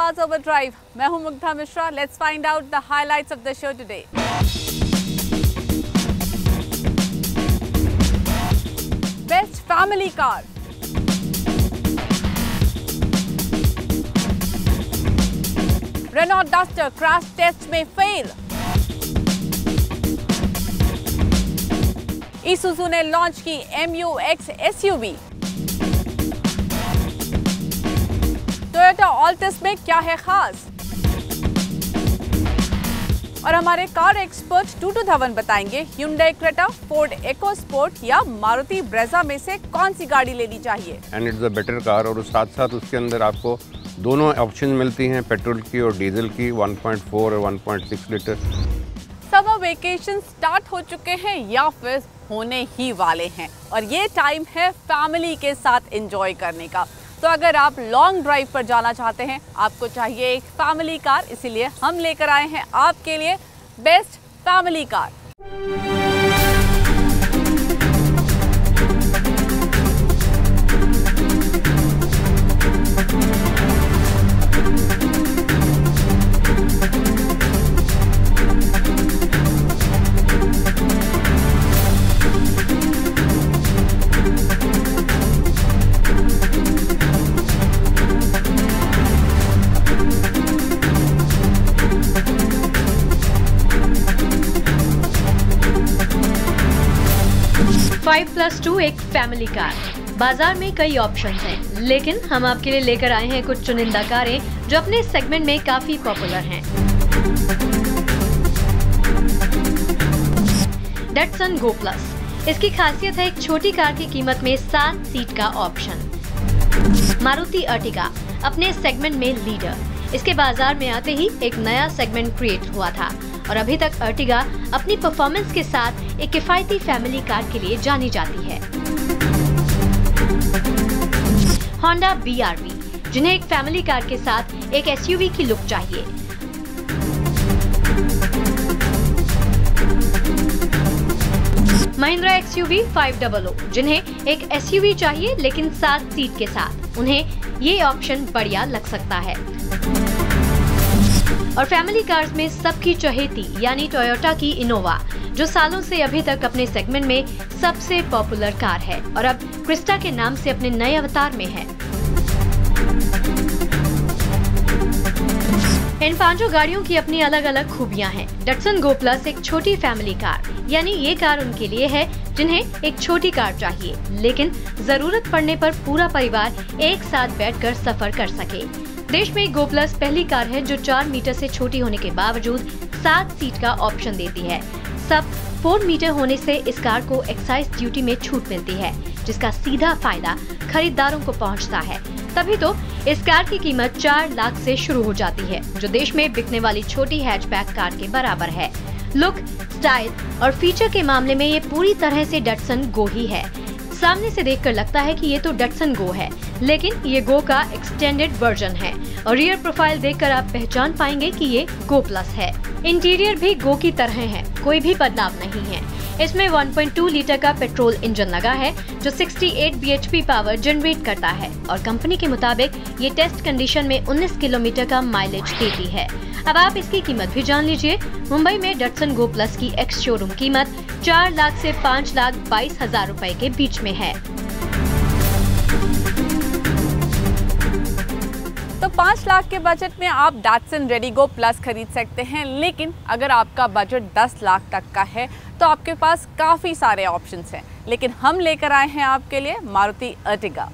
Cars Overdrive. मैं हूं Mugdha Mishra. Let's find out the highlights of the show today. Best family car. Renault Duster crash test में fail. Isuzu ने launch की MU-X SUV. Toyota Altis में क्या है खास? और हमारे कार एक्सपर्ट टूटू धवन बताएंगे Hyundai Creta, Ford EcoSport या मारुति ब्रेजा में से कौन सी गाड़ी लेनी चाहिए. And it's a better car और साथ साथ उसके अंदर आपको दोनों ऑप्शन मिलती हैं, पेट्रोल की और डीजल की, 1.4 और 1.6 लीटर. समर वेकेशन स्टार्ट हो चुके हैं या फिर होने ही वाले हैं और ये टाइम है फैमिली के साथ एंजॉय करने का. तो अगर आप लॉन्ग ड्राइव पर जाना चाहते हैं, आपको चाहिए एक फैमिली कार. इसीलिए हम लेकर आए हैं आपके लिए best family car. Five plus two एक फैमिली कार. बाजार में कई ऑप्शंस हैं, लेकिन हम आपके लिए लेकर आए हैं कुछ चुनिंदा कारें जो अपने सेगमेंट में काफी पॉपुलर हैं. डटसन गो प्लस. इसकी खासियत है एक छोटी कार की कीमत में 7 सीट का ऑप्शन. मारुति अर्टिगा अपने सेगमेंट में लीडर. इसके बाजार में आते ही एक नया सेगमेंट क्रिएट हुआ था और अभी तक अर्टिगा अपनी परफॉर्मेंस के साथ एक किफायती फैमिली कार के लिए जानी जाती है. होंडा BRV, जिन्हें एक फैमिली कार के साथ एक SUV की लुक चाहिए. महिंद्रा XUV 500, जिन्हें एक SUV चाहिए लेकिन 7 सीट के साथ. उन्हें ये ऑप्शन बढ़िया लग सकता है. और फैमिली कार्स में सबकी चहेती यानी टोयोटा की इनोवा, जो सालों से अभी तक अपने सेगमेंट में सबसे पॉपुलर कार है और अब क्रिस्टा के नाम से अपने नए अवतार में है. इन पांचों गाड़ियों की अपनी अलग अलग खूबियां हैं. डटसन गो प्लस एक छोटी फैमिली कार, यानी ये कार उनके लिए है जिन्हें एक छोटी कार चाहिए लेकिन जरूरत पड़ने पर पूरा परिवार एक साथ बैठकर सफर कर सके. देश में गो प्लस पहली कार है जो 4 मीटर से छोटी होने के बावजूद 7 सीट का ऑप्शन देती है. सब 4 मीटर होने से इस कार को एक्साइज ड्यूटी में छूट मिलती है, जिसका सीधा फायदा खरीदारों को पहुंचता है. तभी तो इस कार की कीमत 4 लाख से शुरू हो जाती है, जो देश में बिकने वाली छोटी हैचबैक कार के बराबर है. लुक, स्टाइल और फीचर के मामले में ये पूरी तरह से डटसन गो ही है. सामने से देखकर लगता है कि ये तो डटसन गो है, लेकिन ये गो का एक्सटेंडेड वर्जन है और रियर प्रोफाइल देखकर आप पहचान पाएंगे कि ये गो प्लस है. इंटीरियर भी गो की तरह है, कोई भी बदलाव नहीं है. इसमें 1.2 लीटर का पेट्रोल इंजन लगा है जो 68 bhp पावर जनरेट करता है और कंपनी के मुताबिक ये टेस्ट कंडीशन में 19 किलोमीटर का माइलेज देती है. अब आप इसकी कीमत भी जान लीजिए. मुंबई में डटसन गो प्लस की एक्स शोरूम कीमत 4 लाख से 5,22,000 रुपए के बीच में है. तो 5 लाख के बजट में आप डटसन रेडिगो प्लस खरीद सकते हैं, लेकिन अगर आपका बजट 10 लाख तक का है तो आपके पास काफी सारे ऑप्शंस हैं. लेकिन हम लेकर आए हैं आपके लिए मारुति अर्टिगा.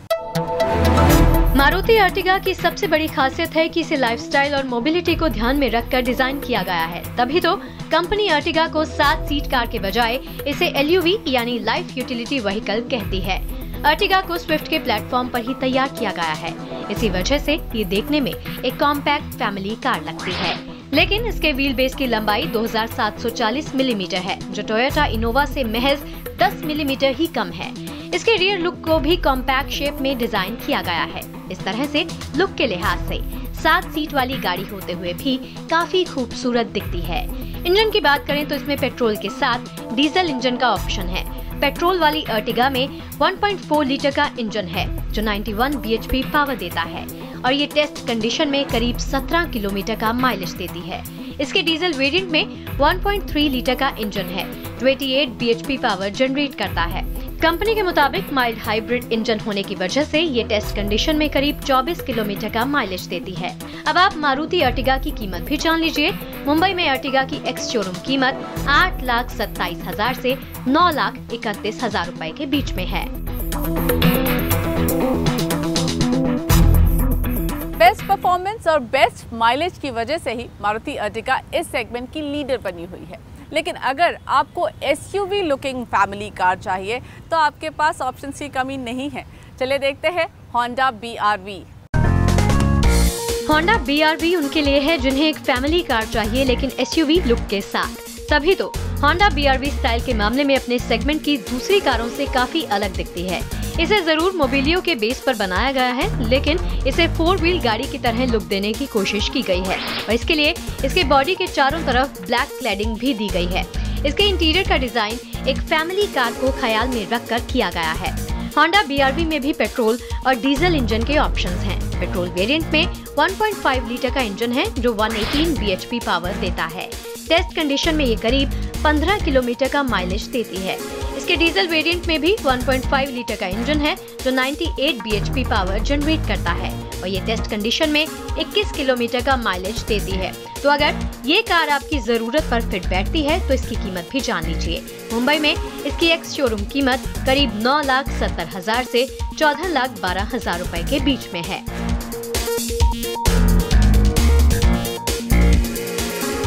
मारुति अर्टिगा की सबसे बड़ी खासियत है कि इसे लाइफस्टाइल और मोबिलिटी को ध्यान में रखकर डिजाइन किया गया है. तभी तो कंपनी अर्टिगा को 7 सीट कार के बजाय इसे LUV यानी लाइफ यूटिलिटी व्हीकल कहती है. अर्टिगा को स्विफ्ट के प्लेटफॉर्म पर ही तैयार किया गया है. इसी वजह से ये देखने में एक कॉम्पैक्ट फैमिली कार लगती है. लेकिन इसके व्हील बेस की लंबाई 2740 मिलीमीटर है, जो टोयोटा इनोवा से महज 10 मिलीमीटर ही कम है. इसके रियर लुक को भी कॉम्पैक्ट शेप में डिजाइन किया गया है. इस तरह से लुक के लिहाज से 7 सीट वाली गाड़ी होते हुए भी काफी खूबसूरत दिखती है. इंजन की बात करें तो इसमें पेट्रोल के साथ डीजल इंजन का ऑप्शन है. पेट्रोल वाली अर्टिगा में 1.4 लीटर का इंजन है जो 91 bhp पावर देता है और ये टेस्ट कंडीशन में करीब 17 किलोमीटर का माइलेज देती है। इसके डीजल वेरिएंट में 1.3 लीटर का इंजन है, 28 bhp पावर जनरेट करता है। कंपनी के मुताबिक माइल्ड हाइब्रिड इंजन होने की वजह से ये टेस्ट कंडीशन में करीब 24 किलोमीटर का माइलेज देती है। अब आप मारुति अर्टिगा की कीमत भी जान लीजिए। मुंबई में अर्टिगा की एक्स शोरूम कीमत 8,27,000 से 9,31,000 रुपए के बीच में है। बेस्ट परफॉर्मेंस और बेस्ट माइलेज की वजह से ही मारुति अर्टिगा इस सेगमेंट की लीडर बनी हुई है। लेकिन अगर आपको एसयूवी लुकिंग फैमिली कार चाहिए तो आपके पास ऑप्शंस की कमी नहीं है। चलिए देखते हैं होंडा BR-V। होंडा BR-V उनके लिए है जिन्हें एक फैमिली कार चाहिए लेकिन एसयूवी लुक के साथ। तभी तो होंडा BR-V स्टाइल के मामले में अपने सेगमेंट की दूसरी कारों से काफी अलग दिखती है। इसे जरूर मोबिलियो के बेस पर बनाया गया है, लेकिन इसे 4 व्हील गाड़ी की तरह लुक देने की कोशिश की गई है और इसके लिए इसके बॉडी के चारों तरफ ब्लैक क्लैडिंग भी दी गई है। इसके इंटीरियर का डिजाइन एक फैमिली कार को ख्याल में रखकर किया गया है। होंडा BR-V में भी पेट्रोल और डीजल इंजन के ऑप्शंस हैं। पेट्रोल वेरिएंट में 1.5 लीटर का इंजन है जो 118 bhp पावर देता है। टेस्ट कंडीशन में ये करीब 15 किलोमीटर का माइलेज देती है। इसके डीजल वेरिएंट में भी 1.5 लीटर का इंजन है जो 98 bhp पावर जनरेट करता है और ये टेस्ट कंडीशन में 21 किलोमीटर का माइलेज देती है। तो अगर ये कार आपकी जरूरत पर फिट बैठती है तो इसकी कीमत भी जान लीजिए। मुंबई में इसकी एक्स शोरूम कीमत करीब 9,70,000 से 14,12,000 रुपए के बीच में है।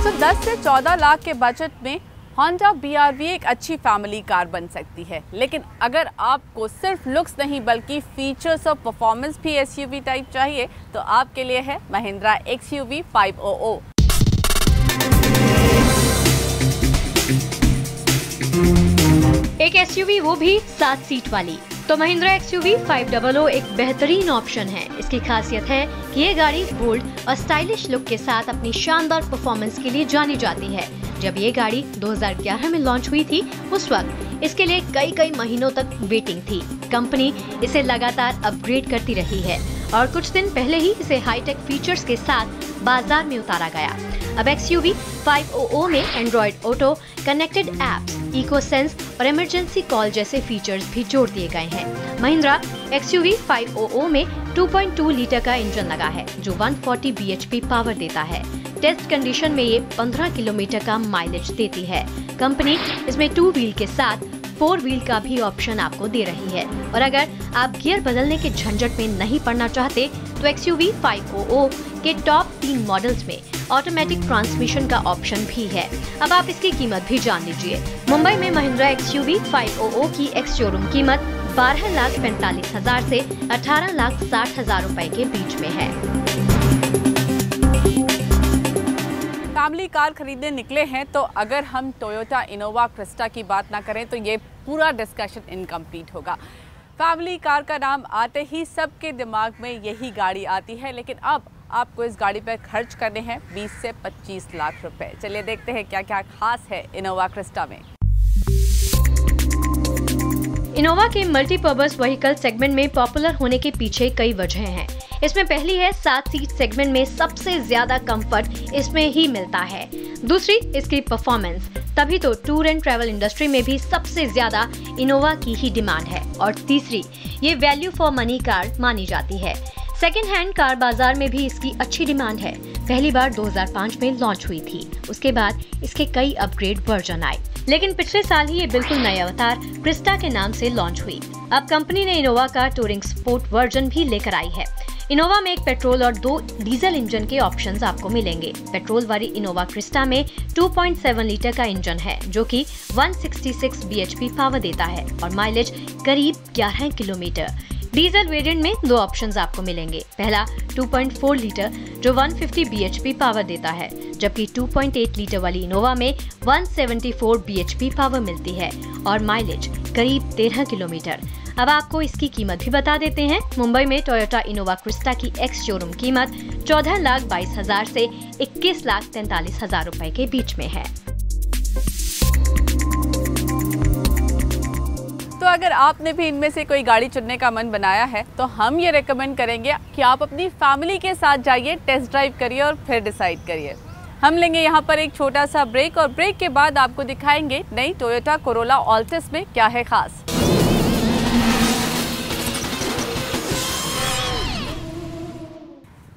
तो 10 से 14 लाख के बजट में होंडा BR-V एक अच्छी फैमिली कार बन सकती है। लेकिन अगर आपको सिर्फ लुक्स नहीं बल्कि फीचर्स और परफॉर्मेंस भी एसयूवी टाइप चाहिए तो आपके लिए है महिंद्रा XUV 500। एक एसयूवी वो भी 7 सीट वाली। तो महिंद्रा XUV 500 एक बेहतरीन ऑप्शन है। इसकी खासियत है कि ये गाड़ी बोल्ड और स्टाइलिश लुक के साथ अपनी शानदार परफॉर्मेंस के लिए जानी जाती है। जब ये गाड़ी 2011 में लॉन्च हुई थी उस वक्त इसके लिए कई महीनों तक वेटिंग थी। कंपनी इसे लगातार अपग्रेड करती रही है और कुछ दिन पहले ही इसे हाईटेक फीचर्स के साथ बाजार में उतारा गया। अब XUV 500 में एंड्रॉइड ऑटो, कनेक्टेड एप्स, इकोसेंस और इमरजेंसी कॉल जैसे फीचर्स भी जोड़ दिए गए हैं। महिंद्रा XUV 500 में 2.2 लीटर का इंजन लगा है जो 140 bhp पावर देता है। टेस्ट कंडीशन में ये 15 किलोमीटर का माइलेज देती है। कंपनी इसमें 2 व्हील के साथ 4 व्हील का भी ऑप्शन आपको दे रही है और अगर आप गियर बदलने के झंझट में नहीं पड़ना चाहते तो XUV 500 के टॉप 3 मॉडल्स में ऑटोमेटिक ट्रांसमिशन का ऑप्शन भी है। अब आप इसकी कीमत भी जान लीजिए। मुंबई में महिंद्रा XUV 500 की एक्स शोरूम कीमत 12,45,000 से 18,60,000 रुपए के बीच में है। फैमिली कार खरीदने निकले हैं तो अगर हम टोयोटा इनोवा क्रिस्टा की बात ना करें तो ये पूरा डिस्कशन इनकम्प्लीट होगा। फैमिली कार का नाम आते ही सबके दिमाग में यही गाड़ी आती है, लेकिन अब आपको इस गाड़ी पर खर्च करने हैं 20 से 25 लाख रुपए। चलिए देखते हैं क्या क्या खास है इनोवा क्रिस्टा में। इनोवा के मल्टीपर्पज व्हीकल सेगमेंट में पॉपुलर होने के पीछे कई वजह हैं। इसमें पहली है 7 सीट सेगमेंट में सबसे ज्यादा कंफर्ट इसमें ही मिलता है। दूसरी इसकी परफॉर्मेंस, तभी तो टूर एंड ट्रैवल इंडस्ट्री में भी सबसे ज्यादा इनोवा की ही डिमांड है। और तीसरी, ये वैल्यू फॉर मनी कार मानी जाती है। सेकेंड हैंड कार बाजार में भी इसकी अच्छी डिमांड है। पहली बार 2005 में लॉन्च हुई थी, उसके बाद इसके कई अपग्रेड वर्जन आए, लेकिन पिछले साल ही ये बिल्कुल नए अवतार क्रिस्टा के नाम से लॉन्च हुई। अब कंपनी ने इनोवा का टूरिंग स्पोर्ट वर्जन भी लेकर आई है। इनोवा में एक पेट्रोल और 2 डीजल इंजन के ऑप्शंस आपको मिलेंगे। पेट्रोल वाली इनोवा क्रिस्टा में 2.7 लीटर का इंजन है जो कि 166 bhp पावर देता है और माइलेज करीब 11 किलोमीटर। डीजल वेरिएंट में 2 ऑप्शंस आपको मिलेंगे। पहला 2.4 लीटर जो 150 bhp पावर देता है, जबकि 2.8 लीटर वाली इनोवा में 174 bhp पावर मिलती है और माइलेज करीब 13 किलोमीटर। अब आपको इसकी कीमत भी बता देते हैं। मुंबई में टोयोटा इनोवा क्रिस्टा की एक्स शोरूम कीमत 14,22,000 से 21,43,000 रुपए के बीच में है। तो अगर आपने भी इनमें से कोई गाड़ी चुनने का मन बनाया है तो हम ये रेकमेंड करेंगे कि आप अपनी फैमिली के साथ जाइए, टेस्ट ड्राइव करिए और फिर डिसाइड करिए। हम लेंगे यहाँ पर एक छोटा सा ब्रेक और ब्रेक के बाद आपको दिखाएंगे नई टोयोटा कोरोला ऑल्टिस में क्या है खास।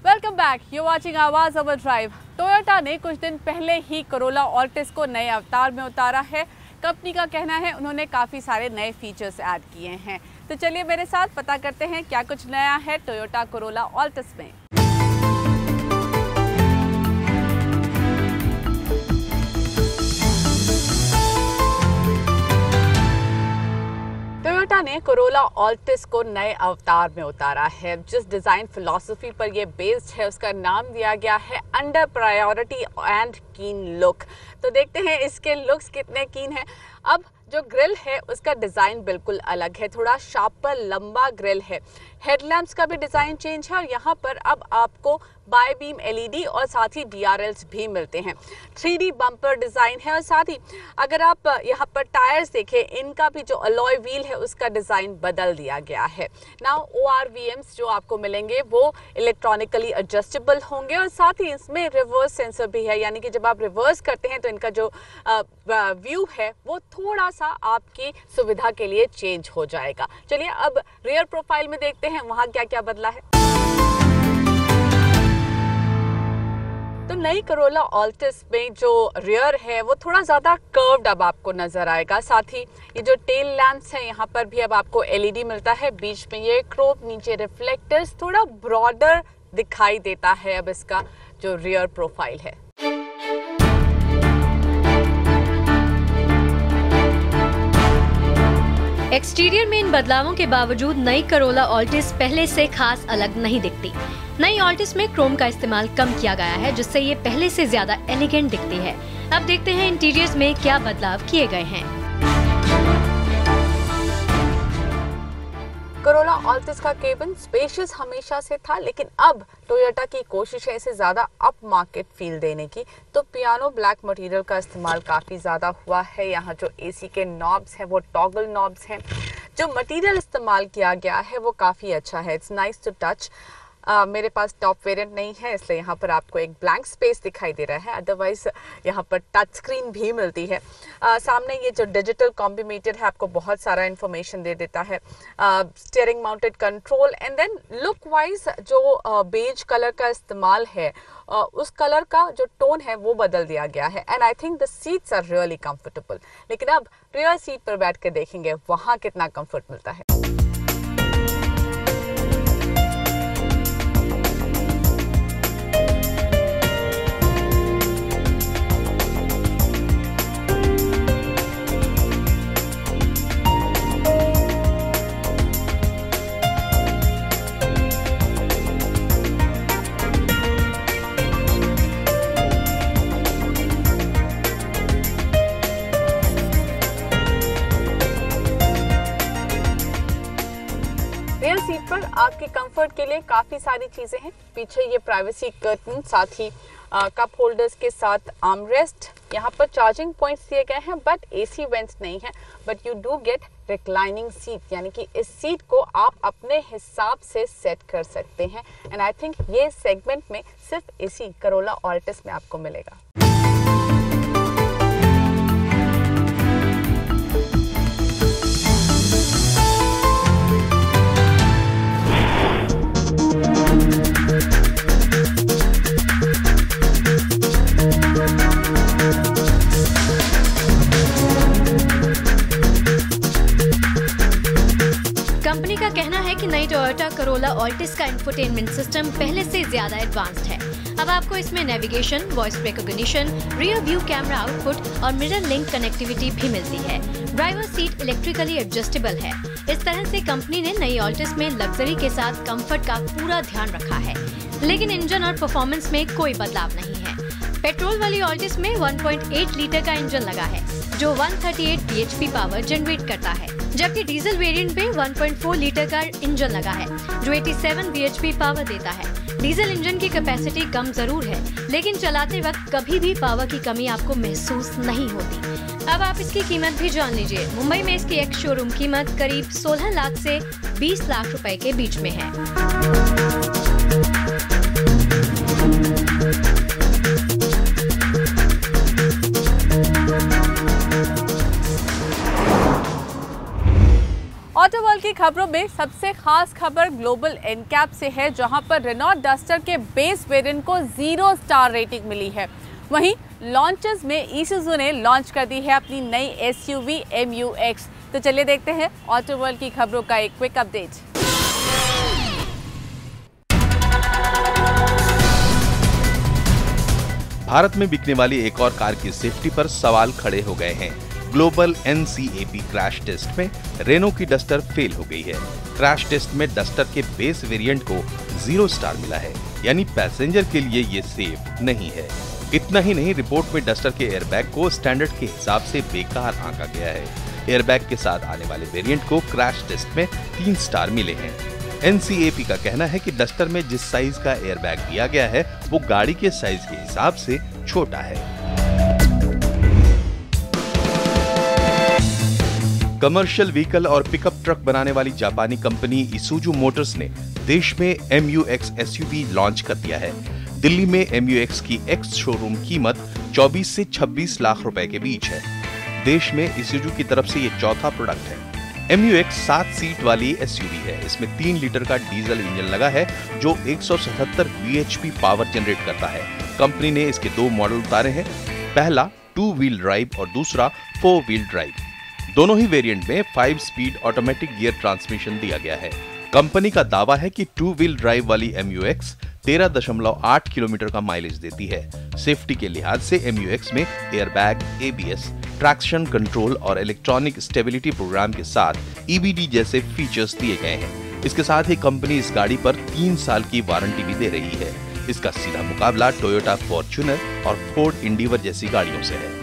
वेलकम बैक, यू वाचिंग आवाज ओवर ड्राइव। टोयोटा ने कुछ दिन पहले ही कोरोला ऑल्टिस को नए अवतार में उतारा है। कंपनी का कहना है उन्होंने काफ़ी सारे नए फीचर्स ऐड किए हैं। तो चलिए मेरे साथ पता करते हैं क्या कुछ नया है टोयोटा कोरोला ऑल्टिस में। टोयोटा ने कोरोला ऑल्टिस को नए अवतार में उतारा है। जिस डिज़ाइन फिलॉसफी पर यह बेस्ड है उसका नाम दिया गया है अंडर प्रायोरिटी एंड कीन लुक। तो देखते हैं इसके लुक्स कितने कीन हैं। अब जो ग्रिल है उसका डिज़ाइन बिल्कुल अलग है, थोड़ा शार्पर लंबा ग्रिल है। हेडलैम्प्स का भी डिज़ाइन चेंज है और यहाँ पर अब आपको बाय बीम एलईडी और साथ ही डीआरएल्स भी मिलते हैं। 3D बम्पर डिज़ाइन है और साथ ही अगर आप यहाँ पर टायर्स देखें, इनका भी जो अलॉय व्हील है उसका डिज़ाइन बदल दिया गया है। नाउ ORVMs जो आपको मिलेंगे वो इलेक्ट्रॉनिकली एडजस्टेबल होंगे और साथ ही इसमें रिवर्स सेंसर भी है, यानी कि जब आप रिवर्स करते हैं तो इनका जो व्यू है वो थोड़ा सा आपकी सुविधा के लिए चेंज हो जाएगा। चलिए अब रियर प्रोफाइल में देखते हैं वहाँ क्या क्या बदला है। तो नई कोरोला ऑल्टिस में जो रियर है वो थोड़ा ज़्यादा कर्व्ड अब आपको नज़र आएगा। साथ ही ये जो टेल लैंप्स हैं यहाँ पर भी अब आपको एलईडी मिलता है, बीच में ये क्रोम, नीचे रिफ्लेक्टर्स, थोड़ा ब्रॉडर दिखाई देता है अब इसका जो रियर प्रोफाइल है। एक्सटीरियर में इन बदलावों के बावजूद नई कोरोला ऑल्टिस पहले से खास अलग नहीं दिखती। नई ऑल्टिस में क्रोम का इस्तेमाल कम किया गया है, जिससे ये पहले से ज्यादा एलिगेंट दिखती है। अब देखते हैं इंटीरियर्स में क्या बदलाव किए गए हैं। कोरोला ऑल्टिस का केबिन स्पेशियस हमेशा से था, लेकिन अब टोयोटा की कोशिश है इसे ज्यादा अप मार्केट फील देने की। तो पियानो ब्लैक मटेरियल का इस्तेमाल काफी ज्यादा हुआ है। यहाँ जो एसी के नॉब्स हैं वो टॉगल नॉब्स हैं। जो मटेरियल इस्तेमाल किया गया है वो काफी अच्छा है, इट्स नाइस टू टच। मेरे पास टॉप वेरिएंट नहीं है इसलिए यहाँ पर आपको एक ब्लैंक स्पेस दिखाई दे रहा है, अदरवाइज यहाँ पर टच स्क्रीन भी मिलती है। सामने ये जो डिजिटल कॉम्बिनेटेड है आपको बहुत सारा इन्फॉर्मेशन दे देता है। Steering mounted control and then look wise जो बेज कलर का इस्तेमाल है उस कलर का जो टोन है वो बदल दिया गया है and I think the seats are really comfortable. लेकिन अब रियर सीट पर बैठ कर देखेंगे वहाँ कितना कंफर्ट मिलता है। रियर सीट पर आपके कंफर्ट के लिए काफ़ी सारी चीज़ें हैं। पीछे ये प्राइवेसी कर्टन, साथ ही कप होल्डर्स के साथ आर्मरेस्ट। यहाँ पर चार्जिंग पॉइंट्स दिए गए हैं बट एसी वेंट्स नहीं है, but you do get reclining seat, यानी कि इस सीट को आप अपने हिसाब से सेट कर सकते हैं एंड आई थिंक ये सेगमेंट में सिर्फ इसी कोरोला ऑल्टिस में आपको मिलेगा। कंपनी का कहना है कि नई टोयोटा कोरोला ऑल्टिस का इंफोटेनमेंट सिस्टम पहले से ज्यादा एडवांस्ड है। अब आपको इसमें navigation, voice recognition, rear view camera output और मिरर लिंक कनेक्टिविटी भी मिलती है। ड्राइवर सीट इलेक्ट्रिकली एडजस्टेबल है। इस तरह से कंपनी ने नई ऑल्टिस में लग्जरी के साथ कंफर्ट का पूरा ध्यान रखा है, लेकिन इंजन और परफॉर्मेंस में कोई बदलाव नहीं है। पेट्रोल वाली ऑल्टिस में 1.8 लीटर का इंजन लगा है जो 138 bhp पावर जनरेट करता है, जबकि डीजल वेरिएंट में 1.4 लीटर का इंजन लगा है जो 87 bhp पावर देता है। डीजल इंजन की कैपेसिटी कम जरूर है, लेकिन चलाते वक्त कभी भी पावर की कमी आपको महसूस नहीं होती। अब आप इसकी कीमत भी जान लीजिए। मुंबई में इसकी एक्स शोरूम कीमत करीब 16 लाख से 20 लाख रुपए के बीच में है। ऑटो वर्ल्ड की खबरों में सबसे खास खबर ग्लोबल एनकैप से है, जहां पर रेनॉल्ट डस्टर के बेस वेरिएंट को 0 स्टार रेटिंग मिली है। वहीं लॉन्चेस में ईसुजू ने लॉन्च कर दी है अपनी नई एसयूवी MU-X। तो चलिए देखते हैं ऑटो वर्ल्ड की खबरों का एक क्विक अपडेट। भारत में बिकने वाली एक और कार की सेफ्टी पर सवाल खड़े हो गए हैं। ग्लोबल NCAP क्रैश टेस्ट में रेनो की डस्टर फेल हो गई है। क्रैश टेस्ट में डस्टर के बेस वेरिएंट को 0 स्टार मिला है, यानी पैसेंजर के लिए ये सेफ नहीं है। इतना ही नहीं, रिपोर्ट में डस्टर के एयरबैग को स्टैंडर्ड के हिसाब से बेकार आंका गया है। एयरबैग के साथ आने वाले वेरिएंट को क्रैश टेस्ट में 3 स्टार मिले हैं। NCAP का कहना है कि डस्टर में जिस साइज का एयरबैग दिया गया है वो गाड़ी के साइज के हिसाब से छोटा है। कमर्शियल व्हीकल और पिकअप ट्रक बनाने वाली जापानी कंपनी इसुजू मोटर्स ने देश में MU-X SUV लॉन्च कर दिया है। दिल्ली में MU-X की एक्स शोरूम कीमत 24 से 26 लाख रुपए के बीच है। देश में इसुजू की तरफ से ये चौथा प्रोडक्ट है। MU-X 7 सीट वाली SUV है। इसमें 3 लीटर का डीजल इंजन लगा है जो 177 bhp पावर जनरेट करता है। कंपनी ने इसके 2 मॉडल उतारे हैं, पहला 2 व्हील ड्राइव और दूसरा 4 व्हील ड्राइव। दोनों ही वेरिएंट में 5 स्पीड ऑटोमेटिक गियर ट्रांसमिशन दिया गया है। कंपनी का दावा है कि 2 व्हील ड्राइव वाली MU-X 13.8 किलोमीटर का माइलेज देती है। सेफ्टी के लिहाज से MU-X में एयरबैग, ABS, ट्रैक्शन कंट्रोल और इलेक्ट्रॉनिक स्टेबिलिटी प्रोग्राम के साथ EBD जैसे फीचर्स दिए गए हैं। इसके साथ ही कंपनी इस गाड़ी पर 3 साल की वारंटी भी दे रही है। इसका सीधा मुकाबला टोयोटा फॉर्च्यूनर और फोर्ड इंडिवर जैसी गाड़ियों से है।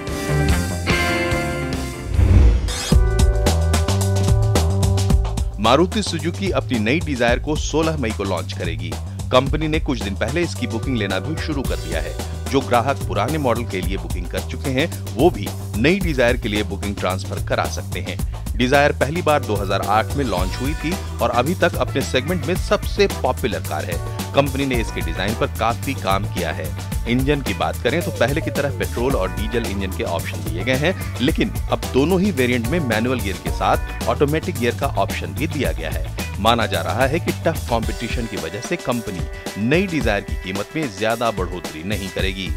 मारुति सुजुकी अपनी नई डिजायर को 16 मई को लॉन्च करेगी। कंपनी ने कुछ दिन पहले इसकी बुकिंग लेना भी शुरू कर दिया है। जो ग्राहक पुराने मॉडल के लिए बुकिंग कर चुके हैं वो भी नई डिजायर के लिए बुकिंग ट्रांसफर करा सकते हैं। डिजायर पहली बार 2008 में लॉन्च हुई थी और अभी तक अपने सेगमेंट में सबसे पॉपुलर कार है। कंपनी ने इसके डिजाइन पर काफी काम किया है। इंजन की बात करें तो पहले की तरह पेट्रोल और डीजल इंजन के ऑप्शन दिए गए हैं, लेकिन अब दोनों ही वेरिएंट में मैनुअल गियर के साथ ऑटोमेटिक गियर का ऑप्शन भी दिया गया है। माना जा रहा है कि टफ कंपटीशन की वजह से कंपनी नई डिजायर की कीमत में ज्यादा बढ़ोतरी नहीं करेगी।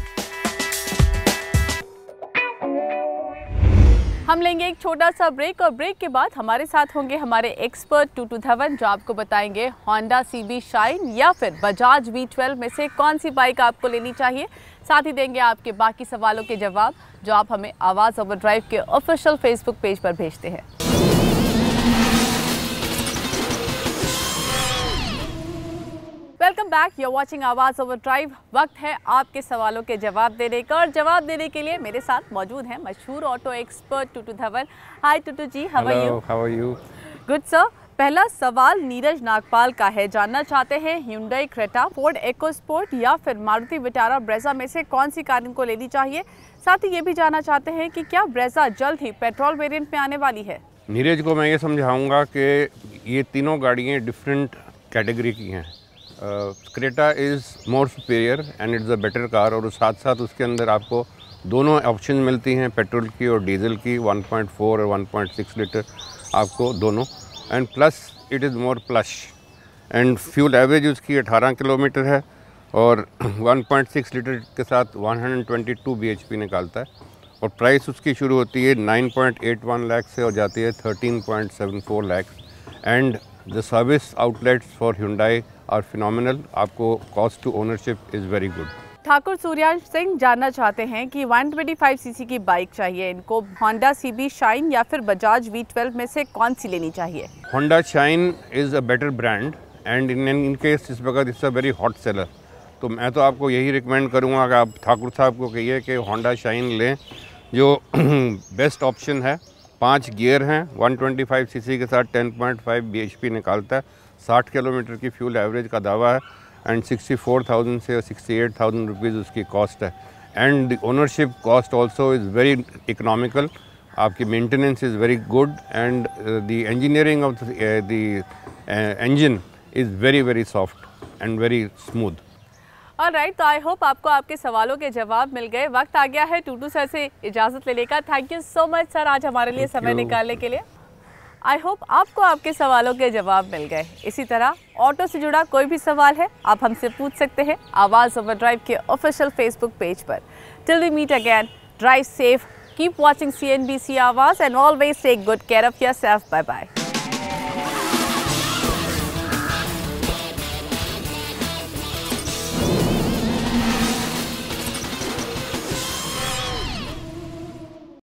हम लेंगे एक छोटा सा ब्रेक और ब्रेक के बाद हमारे साथ होंगे हमारे एक्सपर्ट टूटू धवन, जो आपको बताएंगे होंडा CB शाइन या फिर बजाज V12 में से कौन सी बाइक आपको लेनी चाहिए। साथ ही देंगे आपके बाकी सवालों के जवाब जो आप हमें आवाज़ ओवर ड्राइव के ऑफिशियल फेसबुक पेज पर भेजते हैं। Welcome back, you are watching Awaaz over drive. वक्त है आपके सवालों के जवाब देने का और जवाब देने के लिए मेरे साथ मौजूद हैं मशहूर auto expert Tutu Dhawan. Hi Tutu ji, how are you? Good sir. पहला सवाल नीरज नागपाल का है, जानना चाहते हैं Hyundai क्रेटा, फोर्ड इकोस्पोर्ट या फिर मारुति विटारा ब्रेजा में से कौन सी कार इनको लेनी चाहिए। साथ ही ये भी जानना चाहते हैं कि क्या ब्रेजा जल्द ही पेट्रोल वेरिएंट में आने वाली है। नीरज को मैं ये समझाऊंगा कि ये तीनों गाड़ियाँ डिफरेंट कैटेगरी की हैं। Creta is more superior and it's a better car, और साथ साथ उसके अंदर आपको दोनों ऑप्शन मिलती हैं, पेट्रोल की और डीजल की, 1.4 और 1.6 लीटर आपको दोनों, and plus it is more plush and fuel average उसकी 18 किलोमीटर है और 1.6 लीटर के साथ 122 bhp निकालता है, और प्राइस उसकी शुरू होती है 9.81 लाख से और जाती है 13.74 lakh. And the service outlets for Hyundai are phenomenal. आपको cost to ownership is very good. Thakur Suryansh Singh जानना चाहते हैं कि 125 सीसी की बाइक चाहिए इनको, होंडा CB शाइन या फिर बजाज V12 में से कौन सी लेनी चाहिए। Honda shine is a better brand and in case इस वक्त it's a very hot seller, तो मैं तो आपको यही रिकमेंड करूँगा कि आप ठाकुर साहब को कहिए कि होंडा शाइन लें, जो बेस्ट ऑप्शन है। 5 गियर हैं, 125 सीसी के साथ 10.5 bhp निकालता है, 60 किलोमीटर की फ्यूल एवरेज का दावा है एंड 64,000 से 68,000 रुपीज़ उसकी कॉस्ट है। And the ownership cost also is very economical, आपकी maintenance is very good and the engineering of the engine is very soft and very smooth. Alright, तो I hope आपको आपके सवालों के जवाब मिल गए। वक्त आ गया है टूटू सर से इजाज़त लेने का। Thank you so much sir आज हमारे लिए समय निकालने के लिए। आई होप आपको आपके सवालों के जवाब मिल गए। इसी तरह ऑटो से जुड़ा कोई भी सवाल है आप हमसे पूछ सकते हैं आवाज़ ओवरड्राइव के ऑफिशियल फेसबुक पेज पर। Till we meet again, drive safe, keep watching CNBC Awaaz and always take good care of yourself. Bye bye.